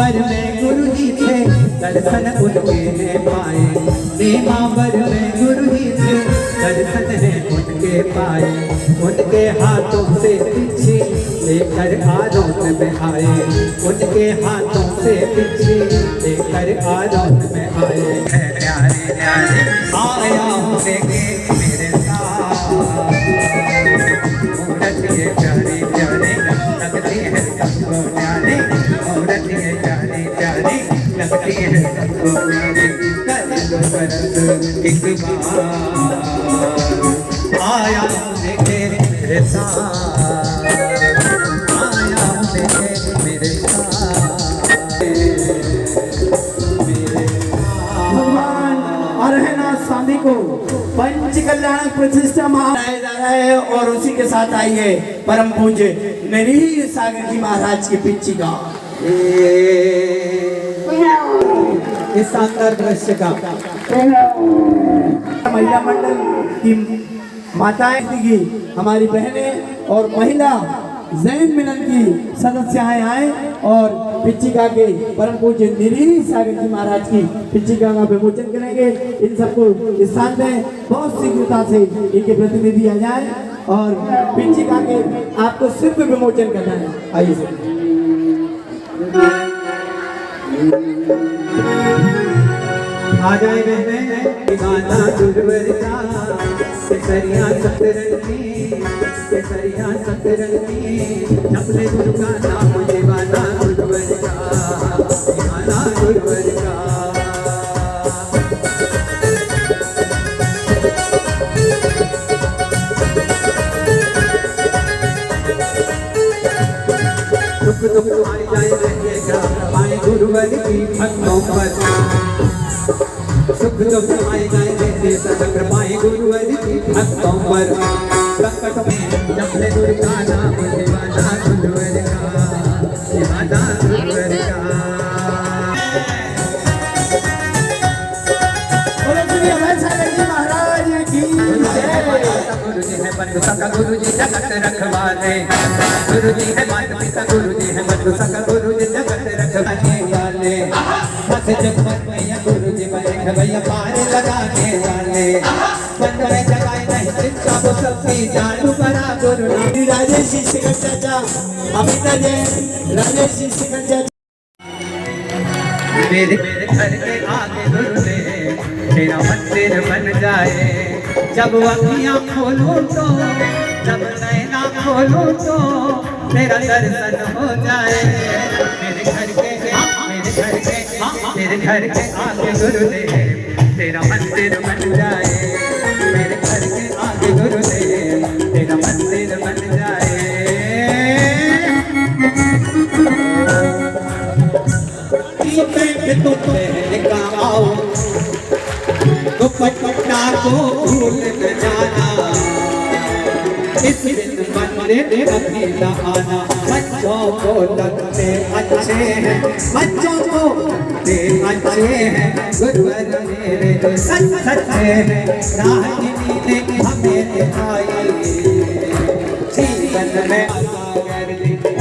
नेमावर में गुरु जी थे दर्शन उनके ने पाए, नेमावर में गुरु जी थे दर्शन है उनके पाए, उनके हाथों से पीछे लेकर आरोन में आए, उनके हाथों से पीछे लेकर आरोन में आए। प्यारे प्यारे आया हूँ देखे मेरे साथ, मूरत ये प्यारे प्यारे लगती है सबको प्यारे, मूरत ये प्यारे प्यारे लगती है सबको प्यारे। एक बार आया हूँ देखे मेरे साथ, आया हूँ देखे मेरे साथ, भगवान अरहनाथ स्वामी को पंच कल्याण प्रतिष्ठा मनाया जा रहा है और उसी के साथ आई है परम पूज्य नरीर सागर जी महाराज की पिच्चिका। इस शानदार दृश्य का महिला मंडल की माताएं की हमारी बहनें और महिला जैन मिलन की सदस्याएं आए और पिच्चिका के परम पूज्य नरीर सागर जी महाराज की पिच्चिका का विमोचन करेंगे। इन सबको स्थान में बहुत शीघ्रता से इनके प्रतिनिधि आ जाए और पिच्चिका के आपको सिर्फ विमोचन करना है। आइए आ जाए बहने गाना गुरुवर का, केसरिया सतरंगी, केसरिया सतरंगी, अपने गुरु का नाम दीवाना गुरुवर का, दीवाना गुरुवर का। दुख दुख तुम्हारी जाए रहिएगा पाए गुरुवर की भक्तों पर, सुख दुख आए जाए मेरे सदा कृपाएं गुरुवर की भक्तों पर, संकट में जपले गुरु का नाम दीवाना गुरुवर का, दीवाना गुरुवर का। गुरु जी है बंधु सका गुरु जी जगत रखवाले, गुरु जी है माता पिता गुरु जी है बंधु सका गुरु जी जगत रखवाने वाले, बस जगत मैया गुरु जी बने भैया पार लगाने वाले, बंदर जगाए नहीं चिंता वो सबकी जानू बड़ा गुरु नाम। राजेश जी शिखर चाचा अमिता जैन, राजेश जी शिखर चाचा। मेरे घर के आगे गुरु ने तेरा मंदिर बन जाए, जब अखियाँ खोलूं तो, जब नैना खोलूं तो तेरा दर्शन हो जाए। मेरे घर के आगे गुरु ने तेरा मंदिर बन जाए, मेरे घर के आगे गुरु ने तेरा मंदिर बन जाए। तो पहले आओ दुपट्टा को भूल न जाना, इस दिन मंदिर अकेला आना। बच्चों को लगते अच्छे हैं, बच्चों को लगते अच्छे हैं, गुरुवर मेरे सच्चे हैं, राहगिनी ने हमें दिखाई, जीवन में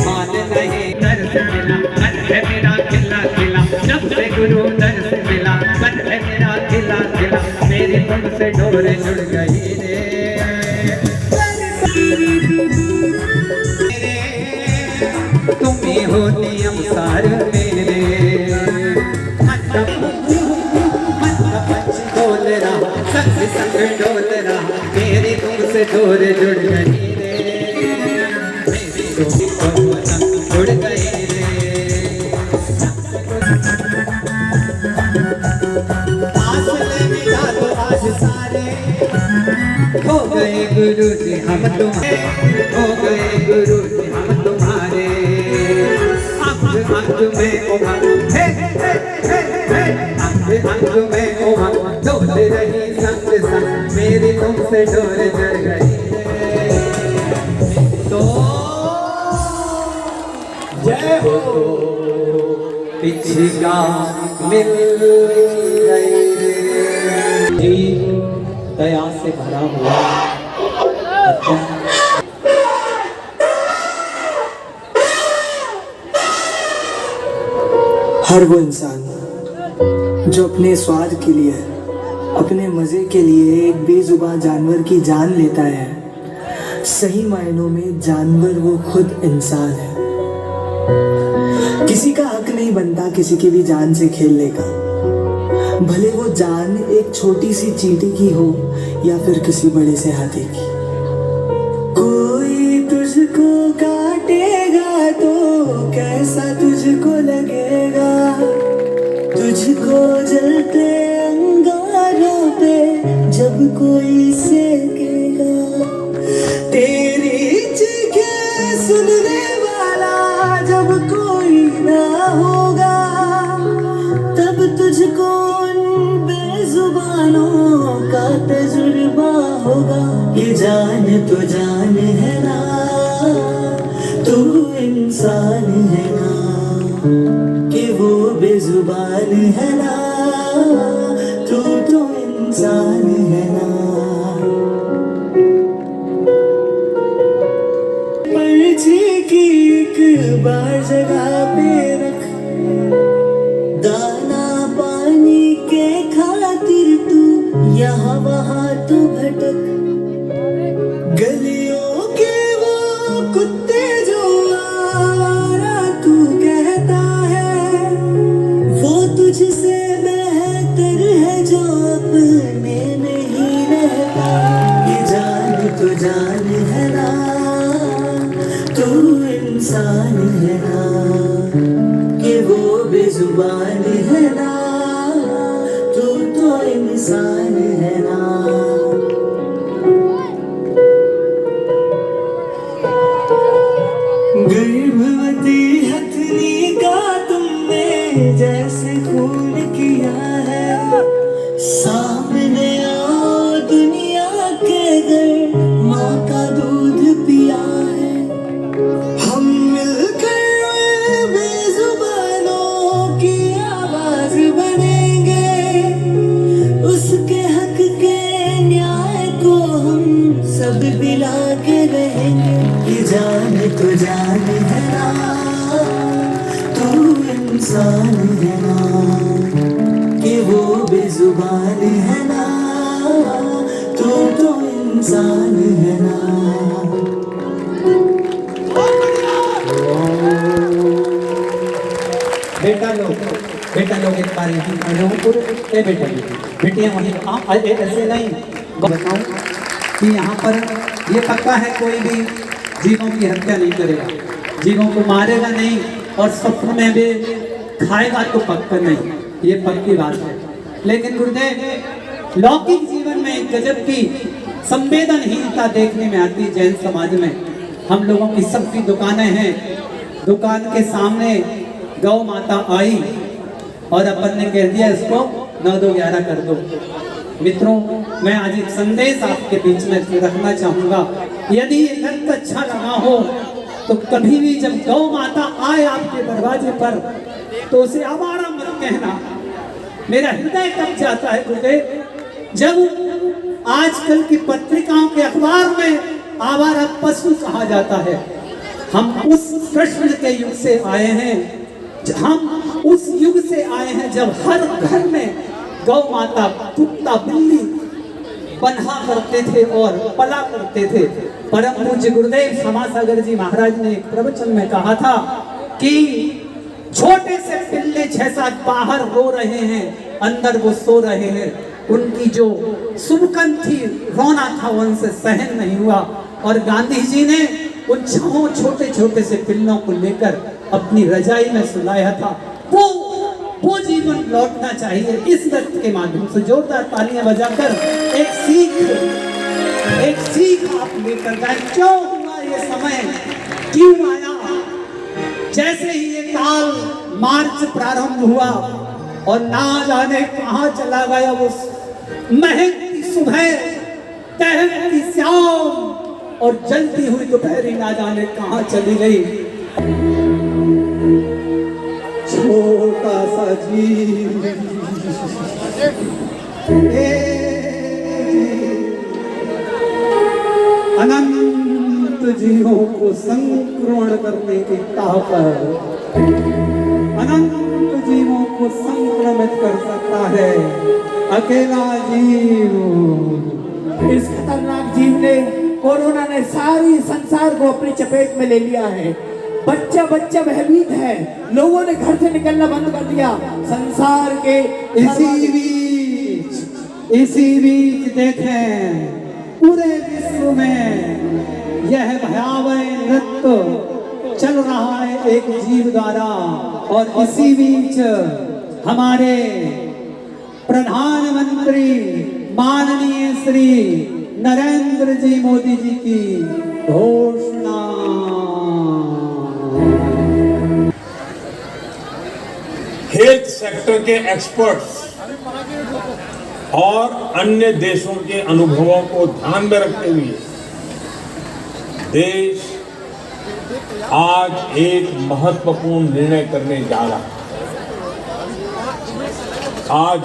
मान नहीं दर्श मिला, मन है मेरा खिला खिला, जब से गुरु दर्श मिला, मन है मेरा खिला खिला, मेरी तुमसे डोर जुड़ गई रे। तुम ही हो नियम सार मेरे, मंडप पंच डोल रहा, संग संग डोल रहा, मेरी तुमसे डोर जुड़ गई रे, मेरी डोर जुड़ गई रे। फासले मिला तो आज सारे हो गए गुरु जी हम तुम्हारे, हो गए गुरु जी हम तुम्हारे, अंग में उमंग, हे हे हे हे, अंग में उमंग, डोल रही संग संग, मेरी तुमसे डोर जड़ गई तो जय हो। पिछिका मिल गई जी, दया से भरा हुआ हर वो इंसान जो अपने स्वाद के लिए, अपने मज़े के लिए एक बेजुबान जानवर की जान लेता है, सही मायनों में जानवर वो खुद इंसान है। किसी का हक नहीं बनता किसी की भी जान से खेलने का, भले वो जान एक छोटी सी चींटी की हो या फिर किसी बड़े से हाथी की। कोई तुझको काटेगा तो कैसा तुझको लगेगा, तुझको जलते अंगारों पे जब कोई सेकेगा, तेरी चीखें सुनने वाला जब कोई ना होगा, तब तुझको उन बेजुबानों का तजुर्बा होगा। ये जान तो जान है ना, तू इंसान है ना, कि वो बेजुबान है ना, तू तो इंसान है ना। पर्ची की एक बार जगह पे रख, दाना पानी के खातिर तू यहाँ वहाँ तो भटक, गलियों के वो कुत्ते जो आवारा तू कहता है, वो तुझसे बेहतर है जो अपने नहीं रहता। ये जान तो जान है ना, तू इंसान है ना, कि वो बेजुबान है ना, तू तो इंसान है ना। गर्भवती हथनी का तुमने जैसे खून किया है, सामने आओ दुनिया के घर माँ का दूध पिया है। हम मिलकर बेजुबानों की आवाज बनेंगे, उसके हक के न्याय को हम सब दिला के रहेंगे। ये जान तो जान है ना, तू इंसान है ना, कि वो बेजुबान है ना, तू तो इंसान है ना। बेटा लोग एक बार बेटा बेटियाँ वहीं ऐसे नहीं बताऊँ कि यहाँ पर ये पक्का है कोई भी जीवों की हत्या नहीं करेगा, जीवों को मारेगा नहीं, और सपने में भी खाएगा तो पक्का नहीं, ये पक्की बात है। लेकिन गुरुदेव लौकिक जीवन में एक गजब की संवेदनहीनता देखने में आती है जैन समाज में। हम लोगों की सबकी दुकानें हैं, दुकान के सामने गौ माता आई और अपन ने कह दिया इसको 9 2 11 कर दो। मित्रों, मैं आज एक संदेश आपके बीच में रखना चाहूँगा। यदि ये नृत्य अच्छा लगा हो तो कभी भी जब गौ माता आए आपके दरवाजे पर तो उसे आवारा मत कहना। मेरा हृदय कब जाता है गुरुदेव जब आजकल की पत्रिकाओं के अखबार में आवारा पशु कहा जाता है। हम उस प्रश्न के युग से आए हैं, हम उस युग से आए हैं जब हर घर में गौ माता कुत्ता बिल्ली बन्हा करते थे और पला करते थे। परम पूज्य गुरुदेव क्षमासागर जी महाराज ने एक प्रवचन में कहा था कि छोटे से पिल्ले 6-7 बाहर रो रहे हैं, अंदर वो सो रहे हैं। उनकी जो सुबकन थी, रोना था, उनसे सहन नहीं हुआ और गांधी जी ने उन 6 छोटे छोटे से पिल्लों को लेकर अपनी रजाई में सुलाया था। वो जीवन लौटना चाहिए। इस नृत्य के माध्यम से जोरदार तालियां बजाकर एक सीख आप लेकर जाए। क्यों हुआ ये समय, क्यों आया? जैसे ही ये काल मार्च प्रारंभ हुआ और ना जाने कहाँ चला गया वो महकती सुबह, तहती शाम और जलती हुई दोपहरी ना जाने कहाँ चली गई। छोटा सा जीव अनंत जीवों को संक्रमण करने की ताकत, अनंत जीवों को संक्रमित कर सकता है अकेला जीव। इस खतरनाक जीव ने, कोरोना ने सारी संसार को अपनी चपेट में ले लिया है। बच्चा बच्चा भयभीत है, लोगों ने घर से निकलना बंद कर दिया। संसार के इसी बीच देखें पूरे विश्व में यह भयावह नृत्य चल रहा है एक जीव द्वारा, और इसी बीच हमारे प्रधानमंत्री माननीय श्री नरेंद्र जी मोदी जी की घोषणा। हेल्थ सेक्टर के एक्सपर्ट्स और अन्य देशों के अनुभवों को ध्यान में रखते हुए देश आज एक महत्वपूर्ण निर्णय करने जा रहा है। आज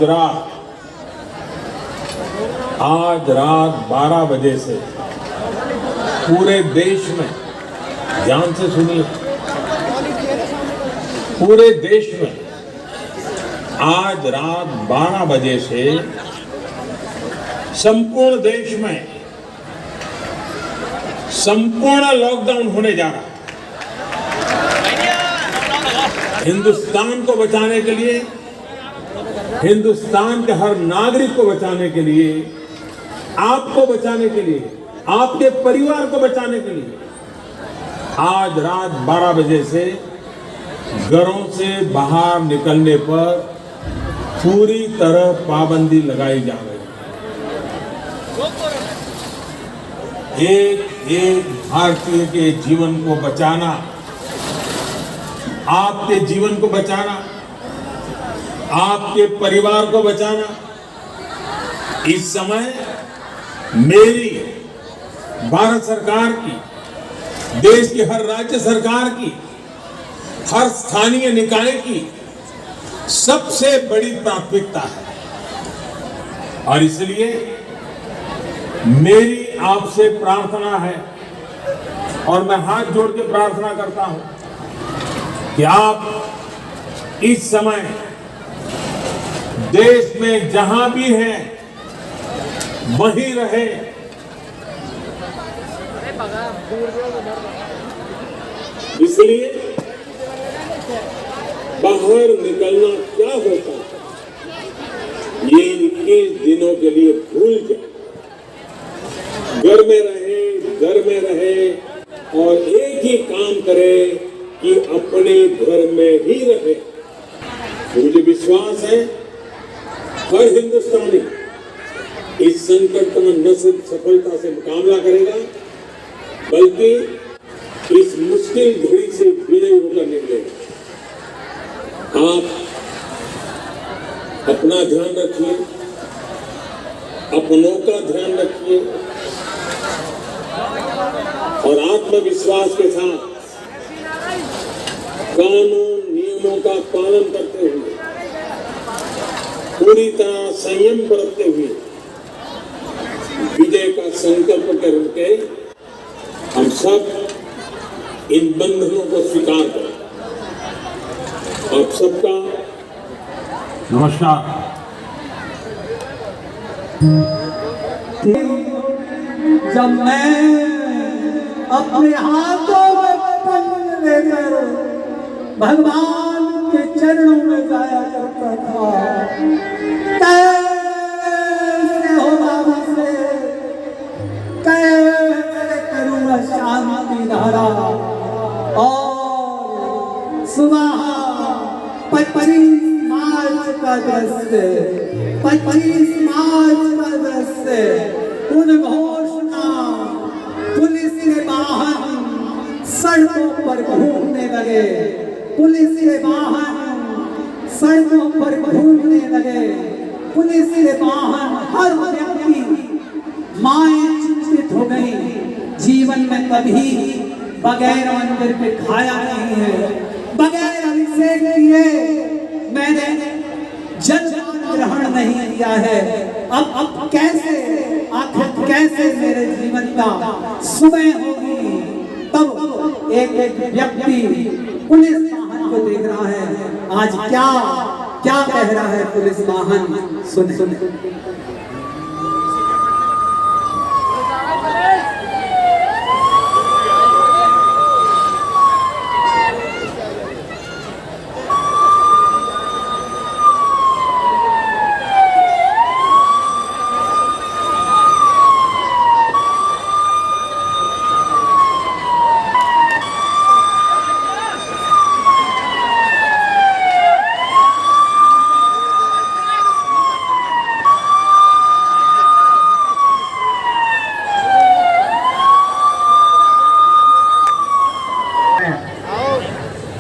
रात 12 बजे से पूरे देश में, ध्यान से सुनिए, पूरे देश में आज रात 12 बजे से संपूर्ण देश में संपूर्ण लॉकडाउन होने जा रहा है। हिंदुस्तान को बचाने के लिए, हिंदुस्तान के हर नागरिक को बचाने के लिए, आपको बचाने के लिए, आपके परिवार को बचाने के लिए आज रात 12 बजे से घरों से बाहर निकलने पर पूरी तरह पाबंदी लगाई जा रही है। एक एक भारतीय के जीवन को बचाना, आपके जीवन को बचाना, आपके परिवार को बचाना, इस समय मेरी, भारत सरकार की, देश की हर राज्य सरकार की, हर स्थानीय निकाय की सबसे बड़ी प्राथमिकता है। और इसलिए मेरी आपसे प्रार्थना है, और मैं हाथ जोड़ के प्रार्थना करता हूं कि आप इस समय देश में जहां भी हैं वहीं रहे। इसलिए बाहर निकलना क्या होता है ये 21 दिनों के लिए भूल जाए। घर में रहे और एक ही काम करे कि अपने घर में ही रहे। मुझे विश्वास है हर हिंदुस्तानी इस संकट का न सिर्फ सफलता से मुकाबला करेगा, बल्कि इस मुश्किल घड़ी से विजयी होकर निकलेगा। आप अपना ध्यान रखिए, अपनों का ध्यान रखिए और आत्मविश्वास के साथ कानून नियमों का पालन करते हुए, पूरी तरह संयम बरतते हुए विजय का संकल्प करके हम सब इन बंधनों को स्वीकार करें। आप सबका नमस्कार। जब मैं अपने हाथों में पन्न लेकर भगवान के चरणों में जाया करता था, कैसे होगा मुझसे, कैसे करूँगा शांति धारा। और सुबह 25 मार्च का दृश्य, 25 मार्च का दृश्य, उन घोषणा पुलिस के वाहन सड़कों पर घूमने लगे, पुलिस के वाहन सड़कों पर घूमने लगे, पुलिस के वाहन, हर व्यक्ति, माएं चिंतित हो गई। जीवन में कभी बगैर मंदिर के खाया नहीं है, बगैर अभिषेक किए मैंने जल ग्रहण नहीं किया है। अब कैसे, आखिर कैसे मेरे जीवन का सुबह होगी। तब एक व्यक्ति पुलिस वाहन को देख रहा है, आज क्या क्या कह रहा है पुलिस वाहन, सुन सुन।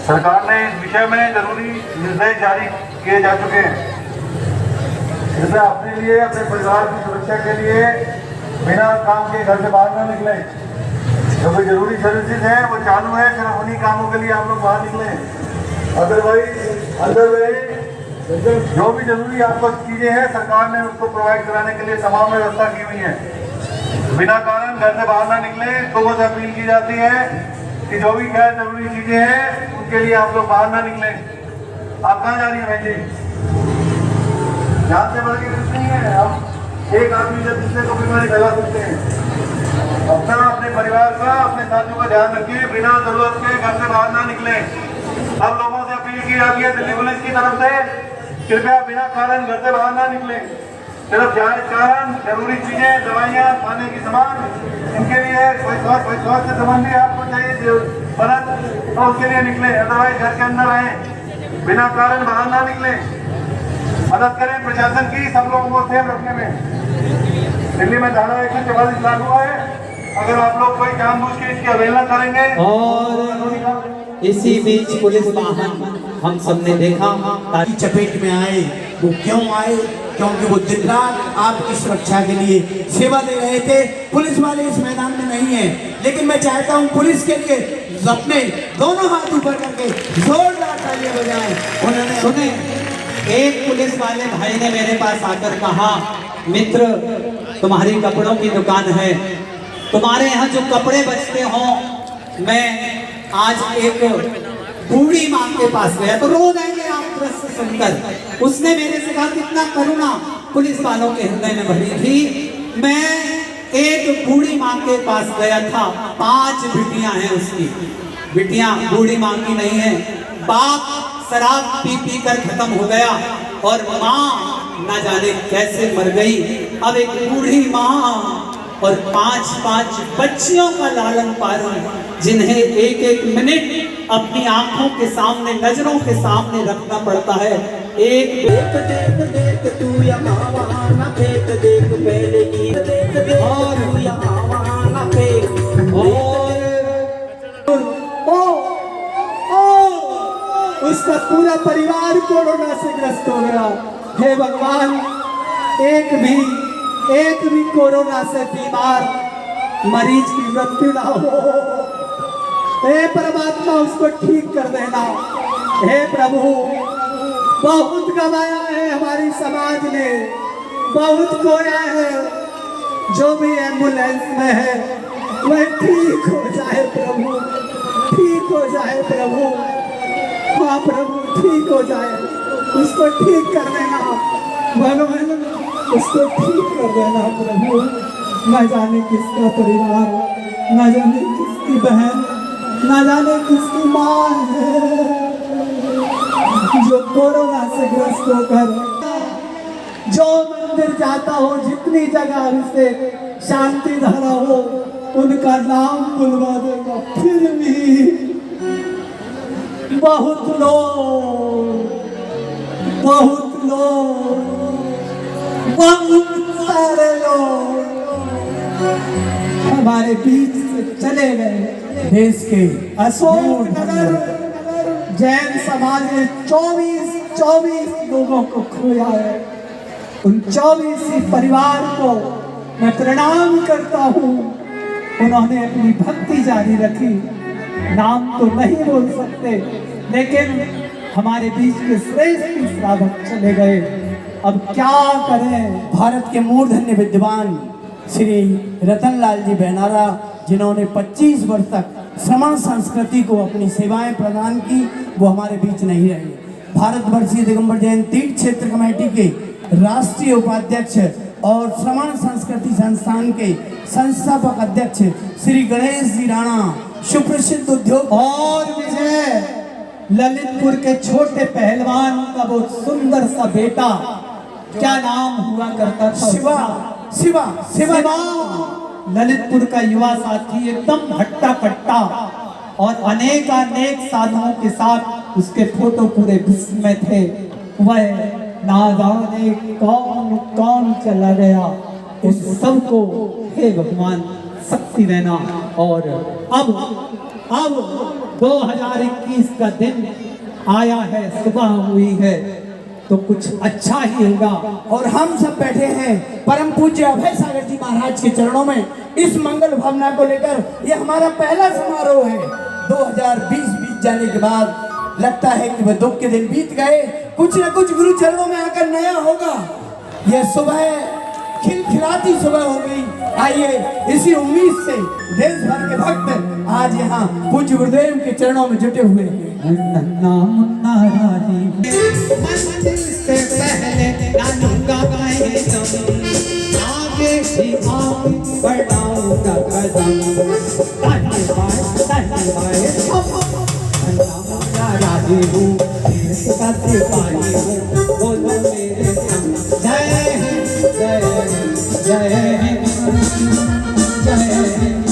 सरकार ने इस विषय में जरूरी निर्देश जारी किए जा चुके हैं। जैसे अपने लिए, अपने परिवार की सुरक्षा के लिए बिना काम के घर से बाहर न निकले। जो कोई जरूरी सर्विसेज है वो चालू है, सिर्फ उन्हीं कामों के लिए आप लोग बाहर निकले। अदरवाइज अंदर रहे। जो भी जरूरी आपको चीजें हैं सरकार ने उसको प्रोवाइड कराने के लिए तमाम व्यवस्था की हुई है। बिना कारण घर से बाहर ना निकले। लोगों से अपील की जाती है कि जो भी गैर जरूरी चीजें हैं उनके लिए आप लोग बाहर ना निकले। आप कहाँ जा रही हैं भाई जी? जान से बढ़ के कुछ नहीं है। आप एक आदमी जब दूसरे को बीमारी फैला सकते हैं। अपना, अपने परिवार का, अपने साथियों का ध्यान रखिए। बिना जरूरत के घर से बाहर ना निकले। सब लोगों से अपील की जाती है दिल्ली पुलिस की तरफ से, कृपया बिना कारण घर से बाहर ना निकले। सिर्फ जायज कारण, जरूरी चीजें, दवाइयाँ, खाने की सामान, इनके लिए कोई स्वास्थ्य संबंधी आपको चाहिए मदद तो उसके लिए निकले। अदरवाइज घर के अंदर रहें, बिना कारण बाहर ना निकले। मदद करें प्रशासन की सब लोगों को सेफ रखने में। दिल्ली में धारा 144 लागू है। अगर आप लोग कोई जानबूझ के इसकी अवहेलना करेंगे और इसी बीच पुलिस वाहन हम सबने देखा की चपेट में आए। वो क्यों आए? क्योंकि वो दिन रात आपकी सुरक्षा के लिए सेवा दे रहे थे। पुलिस वाले इस मैदान में नहीं है, लेकिन मैं चाहता हूं पुलिस के लिए अपने दोनों हाथ ऊपर करके जोरदार तालियां बजाएं। उन्होंने सुने, एक पुलिस वाले भाई ने मेरे पास आकर कहा, मित्र तुम्हारी कपड़ों की दुकान है, तुम्हारे यहाँ जो कपड़े बचते हो। मैं आज एक बूढ़ी माँ के पास गया तो रो देंगे आप दृश्य सुनकर। उसने मेरे से कहा कितना करुणा पुलिस वालों के हृदय में भरी थी। मैं एक बूढ़ी माँ के पास गया था, 5 बिटियां हैं उसकी। बिटियां बूढ़ी माँ की नहीं है। बाप शराब पी पी कर खत्म हो गया और माँ ना जाने कैसे मर गई। अब एक बूढ़ी माँ और 5-5 बच्चियों का लालन पालन, जिन्हें एक एक मिनट अपनी आंखों के सामने, नजरों के सामने रखना पड़ता है। एक देख देख देख तू यहाँ वहाँ न फेंक, देख पहले ही देख देख और तू यहाँ वहाँ न फेंक। और उसका पूरा परिवार कोरोना से ग्रस्त हो गया। हे भगवान, एक भी कोरोना से बीमार मरीज की मृत्यु ना हो। हे परमात्मा, उसको ठीक कर देना। हे प्रभु, बहुत गवाया है हमारी समाज ने, बहुत खोया है। जो भी एम्बुलेंस में है वह ठीक हो जाए प्रभु, ठीक हो जाए प्रभु। हाँ प्रभु, ठीक हो जाए, उसको ठीक कर देना भगवान, उसको ठीक कर देना प्रभु। न जाने किसका परिवार, न जाने किसकी बहन, न जाने किसकी माँ है जो कोरोना से ग्रस्त होकर, जो मंदिर जाता हो, जितनी जगह उसे शांति धारा हो, उनका नाम बुलवा देगा। फिर भी बहुत लोग सारे लोग हमारे बीच से चले गए। देश के अशोक नगर जैन समाज ने 24 लोगों को खोया है। उन 24 परिवार को मैं प्रणाम करता हूँ। उन्होंने अपनी भक्ति जारी रखी। नाम तो नहीं बोल सकते, लेकिन हमारे बीच के श्रेष्ठ साधक चले गए। अब क्या करें? भारत के मूर्धन्य विद्वान श्री रतनलाल जी बेनारा जिन्होंने 25 वर्ष तक श्रमण संस्कृति को अपनी सेवाएं प्रदान की, वो हमारे बीच नहीं रहे। भारतवर्षीय दिगंबर जैन तीर्थ क्षेत्र कमेटी के राष्ट्रीय उपाध्यक्ष और श्रमण संस्कृति संस्थान के संस्थापक अध्यक्ष श्री गणेश जी राणा, सुप्रसिद्ध उद्योग और विजय ललितपुर के छोटे पहलवान का वो सुंदर सा बेटा, क्या नाम हुआ करता था? शिवा शिवा शिवा शिवा, ललितपुर का युवा साथी, एकदम हट्टा कट्टा और अनेक साधुओं के साथ उसके फोटो पूरे विश्व में थे। वह ना जाने कौन कौन चला गया, उस सबको हे भगवान शक्ति देना। और अब 2021 का दिन आया है, सुबह हुई है, तो कुछ अच्छा ही होगा। और हम सब बैठे हैं परम पूज्य अभय सागर जी महाराज के चरणों में इस मंगल भावना को लेकर। ये हमारा पहला समारोह है। 2020 बीत जाने के बाद लगता है कि वह दुख के दिन बीत गए, कुछ न कुछ गुरु चरणों में आकर नया होगा। यह सुबह खिलखिलाती सुबह हो गई। आइए इसी उम्मीद से देश भर के भक्त आज यहाँ पूज्य गुरुदेव के चरणों में जुटे हुए हैं। मंदिर से पहले नानूगा कहे तुम, आगे भी आगे बढ़ाऊंगा कदम। राजी हूँ, इसका सिपाही हूँ, बोलो मेरे संग। जय हिंद, जय हिंद, जय हिंद, जय हिंद, जय हिंद।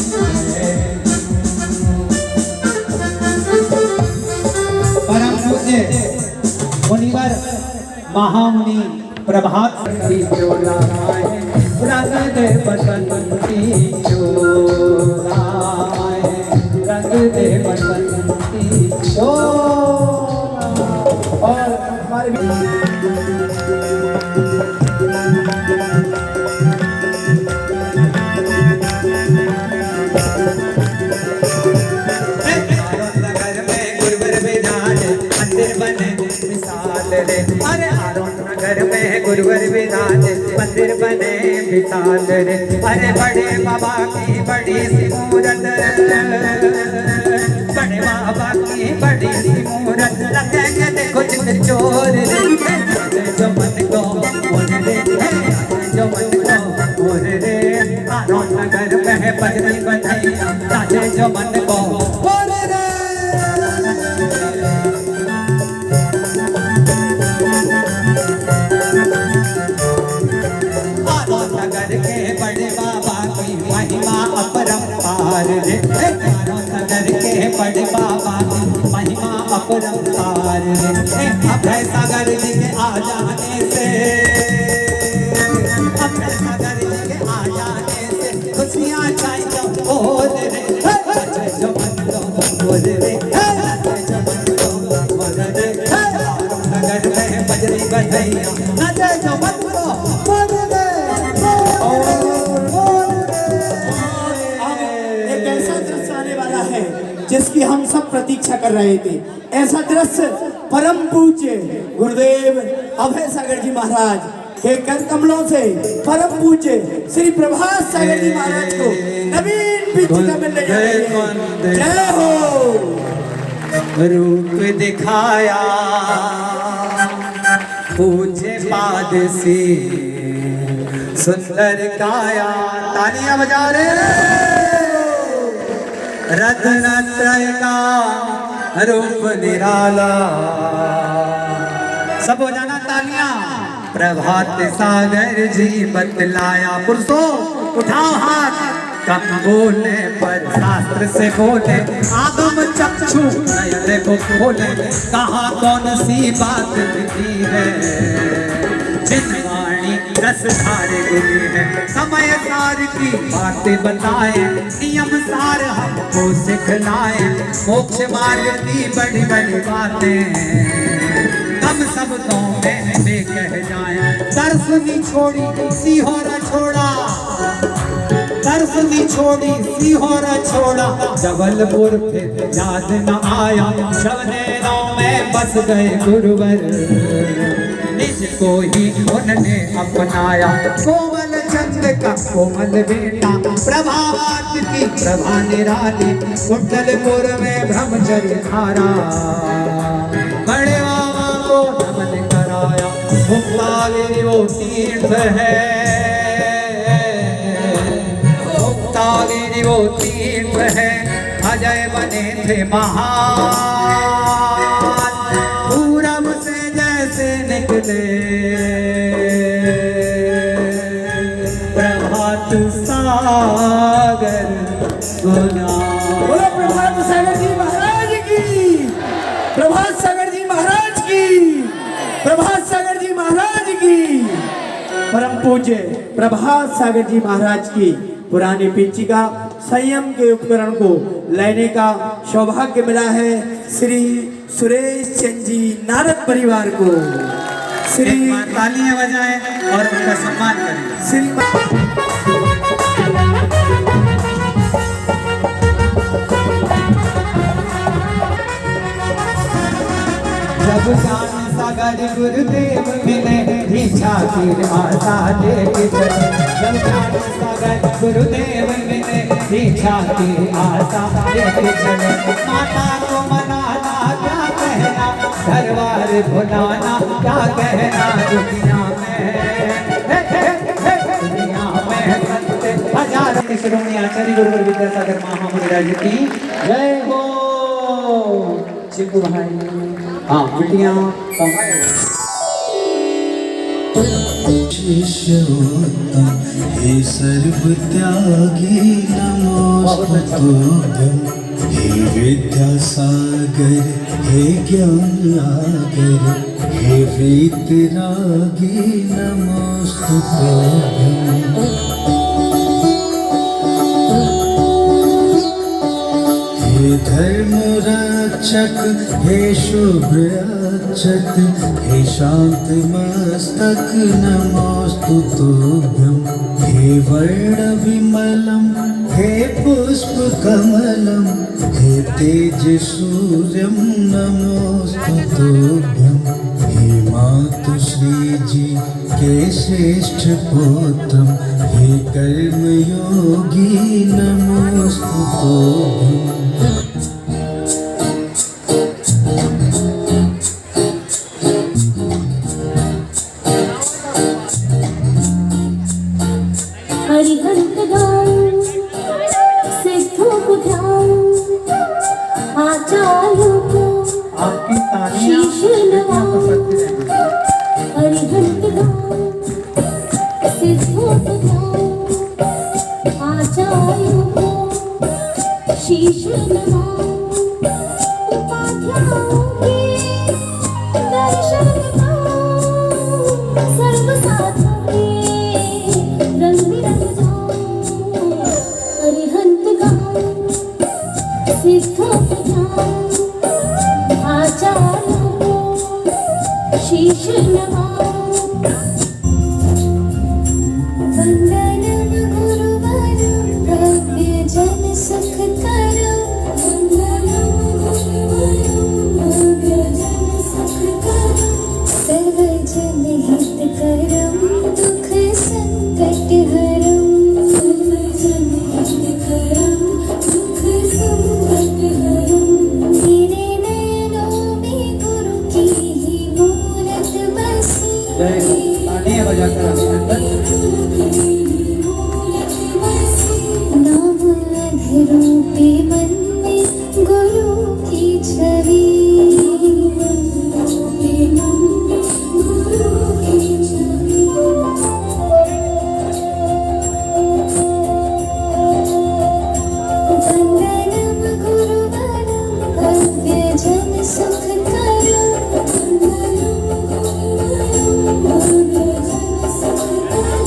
परम पूज्य मुनिवर महामुनि प्रभात की चोला है, रंग दे बसंती चोला है, रंग दे बसंती चोला। और हमारे अरे आरोन नगर में गुरुवर विराज, मंदिर बने विशाल रे। अरे बड़े बाबा की बड़ी सी मूरत, बड़े बाबा की बड़ी सी मूरत, लगेंगे देखो चित चोर रे। जो मन को मोर रे, जो मन को मोर रे। आरोन नगर में बजरी बधैया, राजे जो मन को मोर रे। नगर के बड़े बाबा की महिमा अपरंपार रे। नगर के बड़े बाबा की महिमा अपरंपार रे। अभय सागर जी के आ जाने से, अभय सागर जी के आ जाने से खुशियाँ चाहिए बोल रे। जो मन को बोल रे, जो मन को बोल रे। नगर में बजरी बधैया, नजर जो मन को बोल रे। एक ऐसा दृश्य आने वाला है जिसकी हम सब प्रतीक्षा कर रहे थे। ऐसा दृश्य परम पूज्य गुरुदेव अभय सागर जी महाराज के कर कमलों से परम पूज्य श्री प्रभात सागर जी महाराज को नवीन पीठिका मिलने जा रही है। जय हो। रूप दिखाया पूछे पाद से, सुंदर काया, तालियां बजा रे। रत्न त्रय का रूप निराला, सब हो जाना तालियां। प्रभात सागर जी बतलाया, पुरुषों उठाओ हाथ। कम बोलने पर शास्त्र से बोले, आगम चक्षु नयन को खोले। कहाँ कौन सी बात लिखी है, जिनवाणी रस धारे गुरु है। समय सार की बातें बताए, नियम सार हमको सिखलाए। मोक्ष मार्ग की बड़ी बड़ी बातें हम शब्दों में वे कह जाए। दर्शनी छोड़ी सिहोरा छोड़ा, दर्शनी छोड़ी सिहोरा छोड़ा। जबलपुर फिर याद न आया, शवनेरों में बस गए गुरुवर। निज मुझको ही उन्होंने अपनाया। कोमल चंद्र का कोमल बेटा, प्रभात की प्रभा निराली, कुंडलपुर में ब्रह्मचर्य धारा, बड़े बाबा को नमन कराया। मुक्तागिरी वो तीर्थ है, मुक्तागिरी वो तीर्थ है, अजय बने थे महान, पूरब से जैसे निकले प्रभात सागर गुना। बोलो प्रभात सागर जी महाराज की, प्रभात सागर जी महाराज की, प्रभात सागर जी महाराज की। परम पूज्य प्रभात सागर जी महाराज की पुरानी पिंचिका संयम के उपकरण को लेने का सौभाग्य मिला है श्री सुरेश चंद जी नारद परिवार को। श्री तालियां बजाएं और उनका सम्मान करें। श्री जब ज्ञान सागर गुरुदेव मिले, दीक्षा की आशा लेके चले। जब ज्ञान सागर गुरुदेव मिले, दीक्षा की आशा लेके चले। माता को मनाना क्या कहना, घरवार भुलाना क्या कहना, दुनिया में संत हजार। श्रोमणी आचार्य गुरुवर विद्यासागर महामुनि की जय हो। चिकू भाई, हाँ बिटियाँ शिष्योत्तम हे सर्व त्यागी नमोस्तुभ्यं, हे विद्यासागर हे ज्ञान आगर, हे वीतरागी नमोस्तुभ्यं। हे धर्म रक्षक हे शुभ रक्षक, हे शांत मस्तक नमोस्तु तुभ्यं। हे वर्ण विमलम हे पुष्प कमलम, हे तेज सूर्यम नमोस्तु तुभ्यं। हे मातु श्री जी के श्रेष्ठ पुत्रम, हे कर्म योगी नमोस्तु तुभ्यं। हरिहंत गाऊं, सिद्धों को ध्याऊं, आचार्यों को आपकी तालियां शीश नवाऊं। हरिहंत गाऊं, सिद्धों को ध्याऊं, आचार्यों को शीश नवाऊं। उपाध्यायों के दर्शन पाऊं, सर्व साधों के रंग बिरंग जाऊं। हरिहंत गाऊं, सिद्धों को ध्याऊं, आचार्यों को शीश नवाऊं। वंदनम गुरुवरं भव्य जन सुख करं, वंदनम गुरुवरं भव्य जन सुख करं, सर्वजन हितकरं दुख संकट हरं, सर्वजन हितकरं दुख संकट हरं। मेरे नयनों में गुरु की ही मूरत बसी, जय हो। तालियां बजाकर अभिनंदन। नाम अधरूपे मन में गुरु की छवि, अधरूपे मन में गुरु की छवि। वंदनम गुरुवरं भव्य जन सुख करं, वंदनम गुरुवरं भव्य जन सुख करं,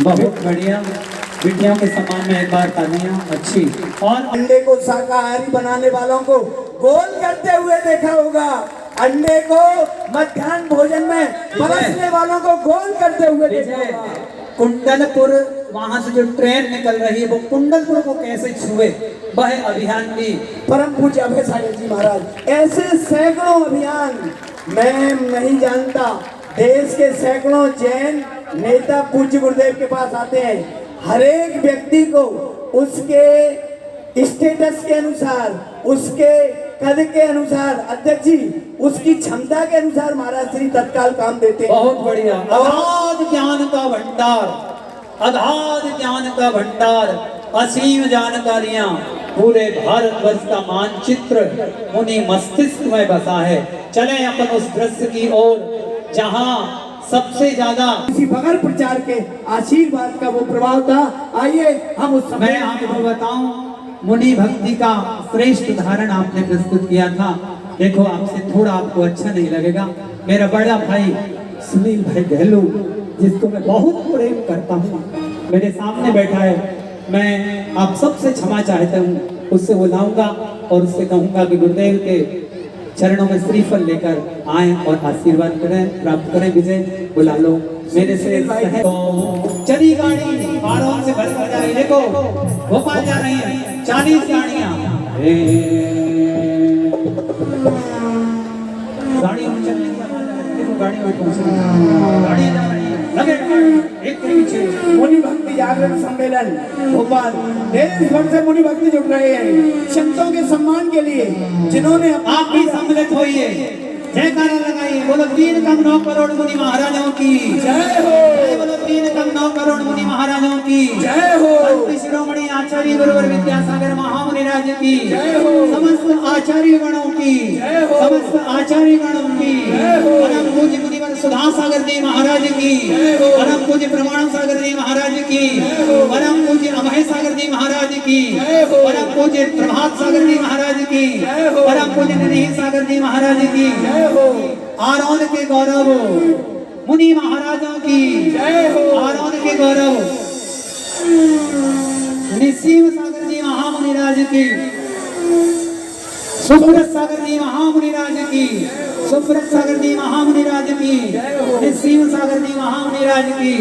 बहुत बढ़िया। बिटियों के सम्मान में एक बार तालियां। अच्छी। और अंडे को शाकाहारी बनाने वालों को गोल करते हुए देखा होगा, अंडे को मध्याह्न भोजन में परोसने वालों को गोल करते हुए देखा होगा। कुंडलपुर, वहां से जो ट्रेन निकल रही है वो कुंडलपुर को कैसे छुए, वह अभियान भी परम पूज्य अभय सागर जी महाराज। ऐसे सैकड़ों अभियान मैं नहीं जानता। देश के सैकड़ों जैन नेता पूज्य गुरुदेव के पास आते हैं। हर एक व्यक्ति को उसके स्टेटस के अनुसार, उसके कद के अनुसार, अध्यक्ष जी उसकी क्षमता के अनुसार महाराज श्री तत्काल काम देते हैं। बहुत बढ़िया। अगाध ज्ञान का भंडार, अगाध ज्ञान का भंडार, असीम जानकारियां, पूरे भारतवर्ष का मानचित्र उन्हीं मस्तिष्क में बसा है। चलें अपन उस दृश्य की ओर जहां सबसे ज्यादा इसी बगैर प्रचार के आशीर्वाद का वो प्रभाव था। आइए हम उस मैं आपको बताऊं, मुनि भक्ति का श्रेष्ठ उदाहरण आपने प्रस्तुत किया था। देखो, आपसे थोड़ा आपको अच्छा नहीं लगेगा, मेरा बड़ा भाई सुनील भाई गहलोत, जिसको मैं बहुत प्रेम करता हूँ, मेरे सामने बैठा है। मैं आप सबसे क्षमा चाहता हूँ, उससे बुलाऊंगा और उससे कहूंगा कि गुरुदेव के चरणों में श्रीफल लेकर आए और आशीर्वाद करें, प्राप्त करें। विजय बुला लो मेरे से। चली गाड़ी बारों से भर जा रही, देखो भोपाल जा रही है 40 गाड़ियां। गाड़ी में चलने की आवाज आ रही है, देखो गाड़ी में पहुंच रही है, गाड़ी जा रही है, लगे एक के पीछे। मुनि भक्ति जागरण सम्मेलन भोपाल, देश भर से मुनि भक्ति जुट रहे हैं संतों के सम्मान के लिए, जिन्होंने आप भी सम्मिलित होइए, जयकारा लगाइए। बोलो 3.9 करोड़ मुनि महाराजों की जय हो। बोलो 3.9 करोड़ मुनि महाराजों की जय हो। संत शिरोमणि आचार्य गुरुवर विद्यासागर महामुनि राज की जय हो। समस्त आचार्य गणों की जय हो। समस्त आचार्य गणों की जय हो। परम पूज्य मुनिवर सुधा सागर जी महाराज की जय हो। परम पूज्य प्रमाण सागर जी महाराज की जय हो। परम पूज्य अभय सागर जी महाराज की जय हो। परम पूज्य प्रभात सागर जी महाराज की जय हो। परम पूज्य निधि सागर जी महाराज की जय हो। आरोन के गौरव मुनि महाराजों की जय हो। आरोन के गौरव निसीम सागर जी महामुनि राज की, सुब्रत सागर जी महामुनि राज की, सुब्रत सागर जी महामुनि राज की, निसीम सागर जी महामुनि राज की,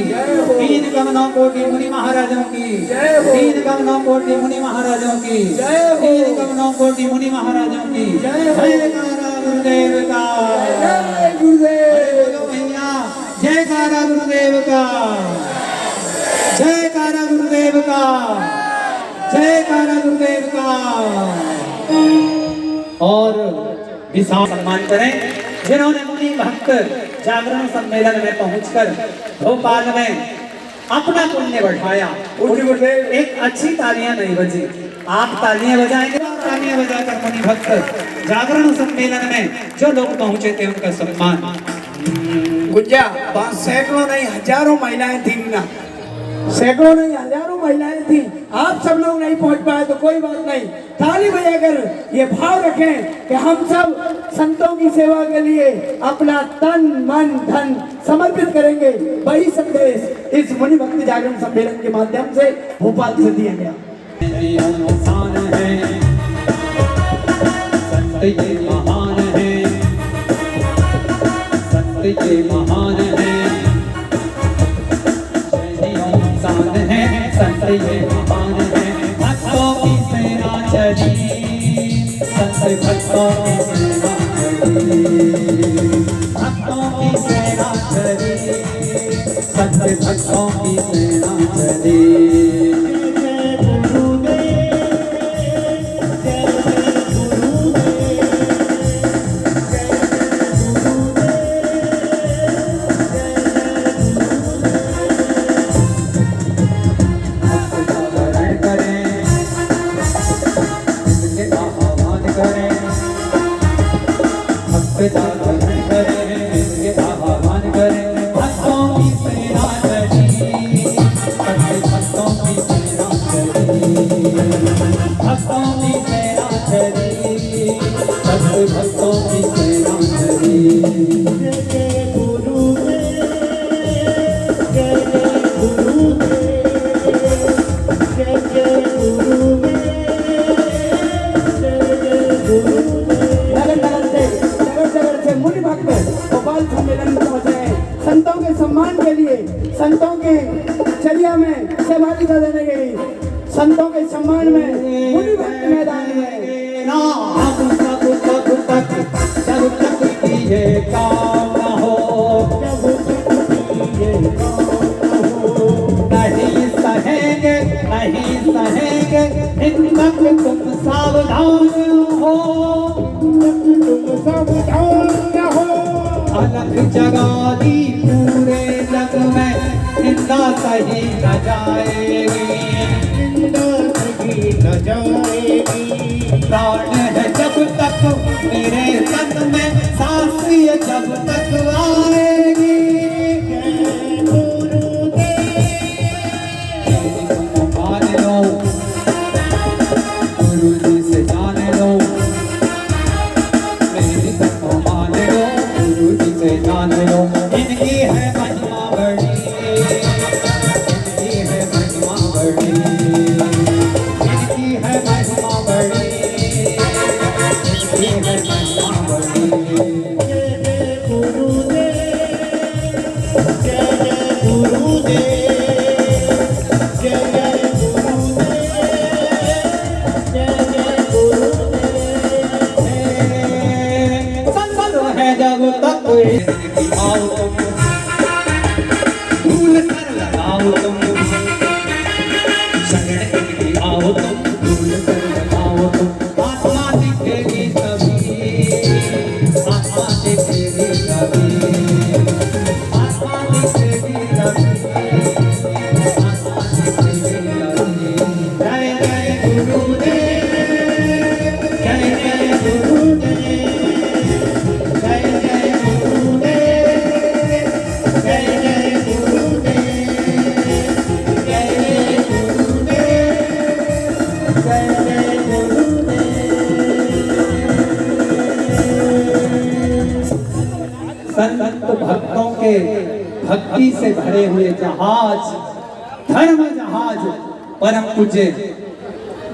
3.9 कोटि मुनि महाराजों की, 3.9 कोटि मुनि महाराजों की, 3.9 कोटि मुनि महाराजों की। जयकारा गुरुदेव का, जय गुरुदेव। बोलो भैया जयकारा गुरुदेव का, जयकारा गुरुदेव का, जयकारा गुरुदेव का। और विशाल सम्मान करें जिन्होंने मुनि भक्त जागरण सम्मेलन में पहुंचकर भोपाल में अपना पुण्य बढ़ाया। एक अच्छी तालियां नहीं बजी, आप तालियां बजाएंगे, तालियां बजाकर मुनि भक्त जागरण सम्मेलन में जो लोग पहुंचे थे उनका सम्मान। गुज्जा सैकड़ों नहीं हजारों महिलाएं थी ना, सैकड़ों नहीं हजारों महिलाएं थी। आप सब लोग नहीं पहुंच पाए तो कोई बात नहीं, ताली बजाकर ये भाव रखें कि हम सब संतों की सेवा के लिए अपना तन मन धन समर्पित करेंगे। वही संदेश इस मुनि भक्ति जागरण सम्मेलन के माध्यम से भोपाल से दिया गया। महान है संत ये महान है, संत ये महान है, इंसान है संत ये महान है। भक्तों की सेना चली, संत भक्तों की सेना चली, भक्तों की सेना चली, संत भक्तों की सेना चली। के सम्मान के लिए संतों के चर्या में सहभागिता देने के लिए संतों के सम्मान में मुनि भक्त मैदान में राम सब तक जब तक ये काम न हो, नहीं सहेंगे इन तक तुम सावधान हो, अलग जगा दी पूरे जग में, निंदा सही न जाएगी, प्राण है जब तक मेरे तन में, सांस ये जब तक आएगी, मान लो गुरु जी से जान लो, मेरी सबको मान लो गुरु जी से जान लो, इनकी है महिमा बड़ी, इनकी है महिमा बड़ी, इनकी है महिमा बड़ी, इनकी है महिमा बड़ी। संत है जब तक आओ तुम, धूल सर लगाओ तुम, शरण इनकी आओ तुम, धूल सर लगाओ तुम, आत्मा दिखेगी तभी, आत्मा दिखेगी तभी, आत्मा दिखेगी तभी, आत्मा दिखेगी तभी। जय जय गुरुदेव, जय जय गुरुदेव, जय जय गुरुदेव, जय जय गुरुदेव, जय जय गुरुदेव, जय जय गुरुदेव। संत भक्तों के भक्ति से भरे हुए जहाज, धर्म जहाज परम पूज्य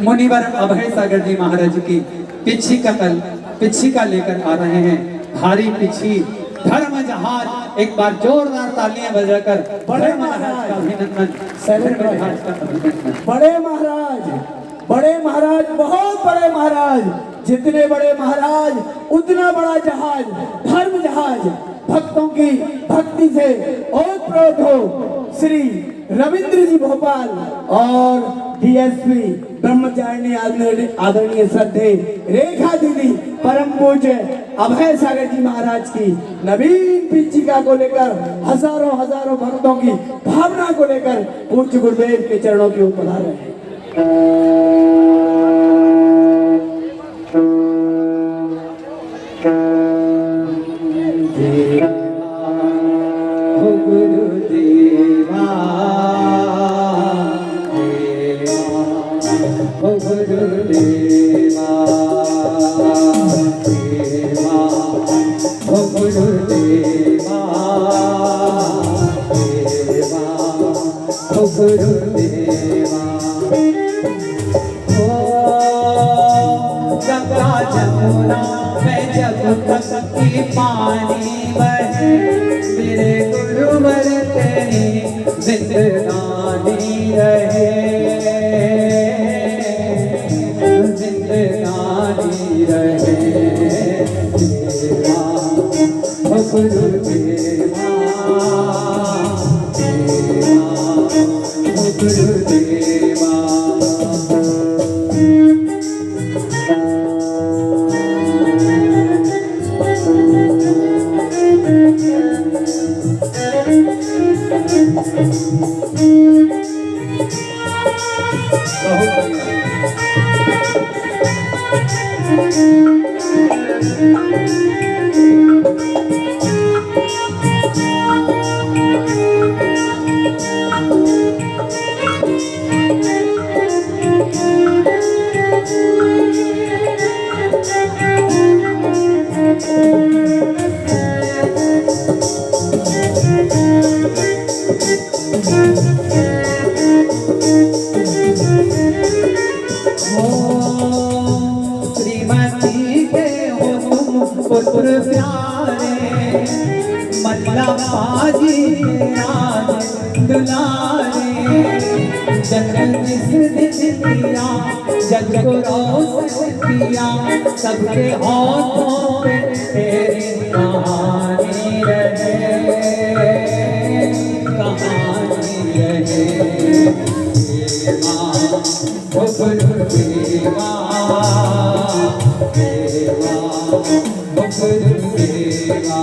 मुनिवर अभय सागर जी महाराज की पिछी का लेकर आ रहे हैं, भारी पिछी धर्म जहाज। एक बार जोरदार तालियां बजाकर बड़े महाराज का अभिनंदन, महाराज का अभिनंदन। बड़े महाराज बहुत बड़े महाराज, जितने बड़े महाराज उतना बड़ा जहाज, धर्म जहाज, भक्तों की भक्ति से ओतप्रोत हो श्री रविंद्र जी भोपाल और डीएसपी ब्रह्मचारिणी आदरणीय श्रद्धे रेखा दीदी परम पूज्य अभय सागर जी महाराज की नवीन पिछिका को लेकर हजारों हजारों भक्तों की भावना को लेकर पूज्य गुरुदेव के चरणों की ओर पधार रहे हैं। हो गुरुदेवा, हो गुरुदेवा, देवा, हो गुरुदेवा, देवा, हो गुरुदेवा। गंगा जमुना में जब तक की पानी बहे, मेरे गुरुवर तेरी जिंदगानी रहे, जिंदगानी रहे। देवा हो गुरुदेवा, देवा हो गुरुदेवा। Thank you. बाजी राज दुलारे जन्म किया जग को रोशन किया सबके होठों पे तेरी कहानी रहे देवा बबलू देवा देवा बबलू देवा।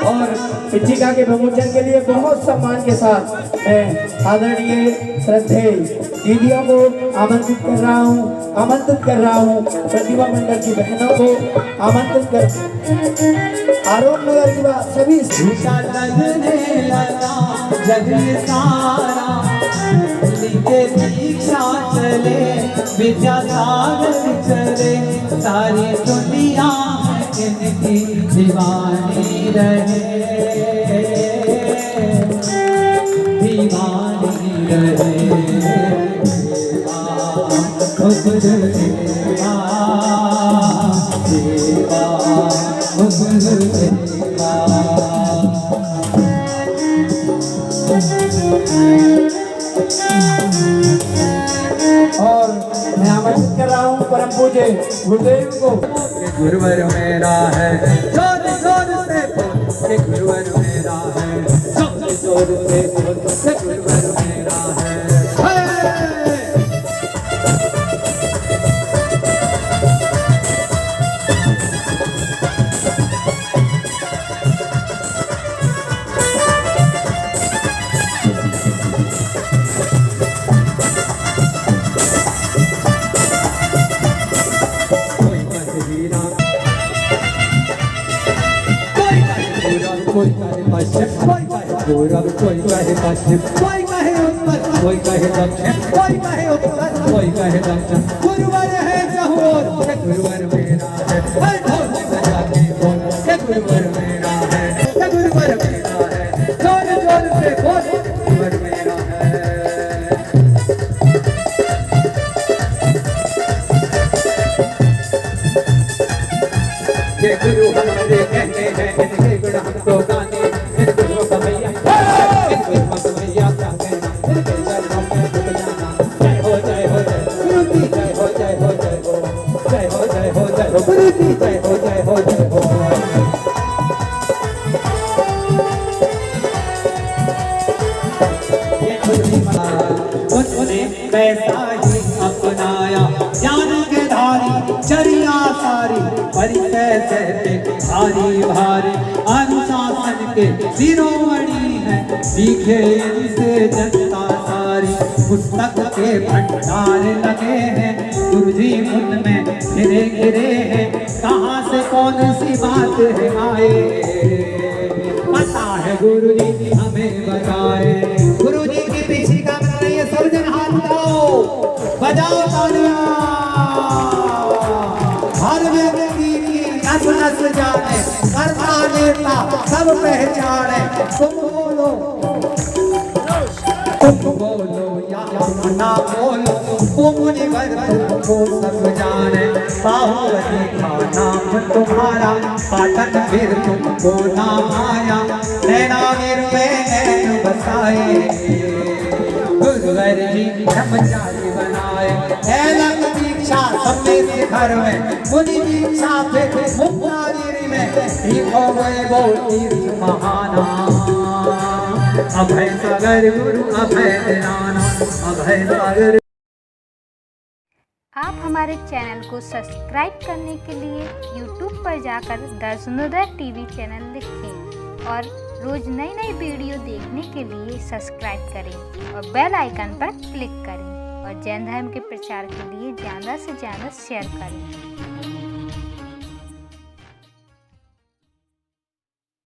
और पिचिका के विमोचन के लिए बहुत सम्मान के साथ मैं आदरणीय श्रद्धेय दीदियों को आमंत्रित कर रहा हूँ प्रतिभा मंडल की बहनों को आमंत्रित कर आरोप नगर की सभी झूठा लगने लगा जग सारा लिखे दीक्षा चले विद्या सागर चले सारी दुनिया इनकी दीवानी रहे दीवानी रहे बबलू देवा देवा बबलू देवा। और मैं आमंत्रित कर रहा हूँ परम पूज्य गुरुदेव को। गुरुवर मेरा है जोर जोर से बोल के गुरुवर मेरा है जोर जोर से बोल के गुरुवर मेरा है। कोई कहे पश्चिम कोई कहे पूरब कोई कहे पश्चिम कोई कहे उत्तर कोई कहे दक्षिण कोई कहे उत्तर कोई कहे दक्षिण गुरुवर है जहोर के गुरुवर मेरा है ढोल बजा के बोल के गुरुवर मेरा है के गुरुवर मेरा है जोर जोर से बोल गुरुवर मेरा है। ये गुरु हमारे कहने हैं इनके गुण हमको गाने इन गुरुओं का मैया इन गुरुओं का मैया क्या कहना इनके चरणों में झुक जाना। जय हो जय हो जय गुरु की जय हो जय हो जय हो जय हो जय हो जय हो गुरु की जय हो जय हो जय हो। ये खुदी उन्होंने वैसा ही अपनाया ज्ञान के धारी चरिया सारी परिचय से भारी भारी अनुशासन के शिरोमणि है सीखे इनसे जनता सारी पुस्तक के भंडार लगे हैं गुरुजी उनमें घिरे घिरे हैं कहाँ से कौन सी बात है आए पता है गुरुजी हमें बताए। गुरुजी की पीछे का ये सब जन हाथ उठाओ बजाओ तालियां हर व्यक्ति की नस नस जाने करता नेता सब पहचाने तुम बोलो या ना बोलो तुम मुनिवर तुमको सब जाने बाहुबली का नाम तुम्हारा पाटन फिर तुमको नाम आया नैनावीर में नैन बसाए गुरुवर जी ब्रह्मचारी बनाए ऐलक दीक्षा सबने शिखर में मुनि दीक्षा फिर मुक्तागिरी में सीखो गए वो तीर्थ महाना अभय सागर गुरु अभय दिलाना अभय सागर। आप हमारे चैनल को सब्सक्राइब करने के लिए YouTube पर जाकर दर्शनोदय टीवी चैनल लिखें और रोज नई नई वीडियो देखने के लिए सब्सक्राइब करें और बेल आइकन पर क्लिक करें और जैन धर्म के प्रचार के लिए ज़्यादा से ज़्यादा शेयर करें।